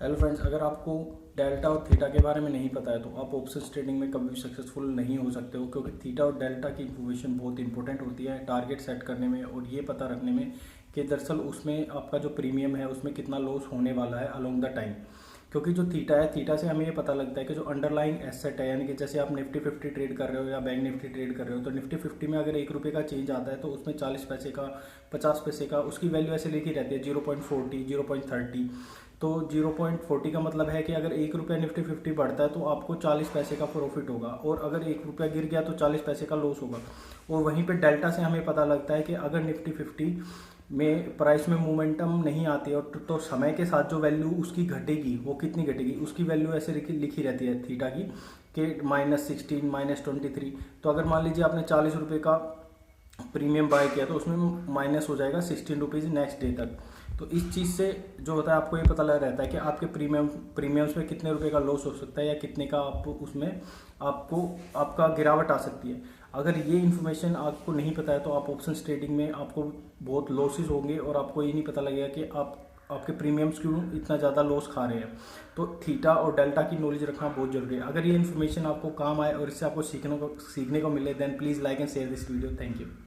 Hello friends, अगर आपको delta और थीटा के बारे में नहीं पता है तो आप ऑप्शंस ट्रेडिंग में कभी भी सक्सेसफुल नहीं हो सकते हो, क्योंकि थीटा और डेल्टा की इन्फॉर्मेशन बहुत इंपॉर्टेंट होती है टारगेट सेट करने में और ये पता रखने में कि दरअसल उसमें आपका जो प्रीमियम है उसमें कितना लॉस होने वाला है अलोंग द टाइम। क्योंकि जो थीटा है, थीटा से हमें ये पता लगता है कि जो अंडरलाइंग एसेट है, यानी कि जैसे आप निफ्टी 50 ट्रेड कर रहे हो या बैंक निफ्टी ट्रेड कर रहे हो, तो निफ्टी 50 में अगर 1 रुपये का चेंज आता है तो उसमें 40 पैसे का, 50 पैसे का उसकी वैल्यू ऐसे लिखी रहती है 0.40, 0.30। तो 0.40 का मतलब है कि अगर 1 रुपया निफ्टी 50 बढ़ता है तो आपको 40 पैसे का प्रॉफिट होगा, और अगर 1 रुपया गिर गया तो 40 पैसे का लॉस होगा। और वहीं पे डेल्टा से हमें पता लगता है कि अगर निफ्टी 50 में प्राइस में मोमेंटम नहीं आती और तो समय के साथ जो वैल्यू उसकी घटेगी वो कितनी घटेगी, उसकी वैल्यू ऐसे लिखी रहती है थीटा की कि -16, -23। तो अगर मान लीजिए आपने 40 रुपये का प्रीमियम बाय किया तो उसमें माइनस हो जाएगा 16 रुपीज़ नेक्स्ट डे तक। तो इस चीज़ से जो होता है आपको ये पता लग रहता है कि आपके प्रीमियम्स में कितने रुपए का लॉस हो सकता है या कितने का आप उसमें आपको आपका गिरावट आ सकती है। अगर ये इन्फॉर्मेशन आपको नहीं पता है तो आप ऑप्शंस ट्रेडिंग में आपको बहुत लॉसेस होंगे और आपको ये नहीं पता लगेगा कि आपके प्रीमियम्स क्यों इतना ज़्यादा लॉस खा रहे हैं। तो थीटा और डेल्टा की नॉलेज रखना बहुत जरूरी है। अगर ये इन्फॉर्मेशन आपको काम आए और इससे आपको सीखने को मिले, then please like and share this video. Thank you.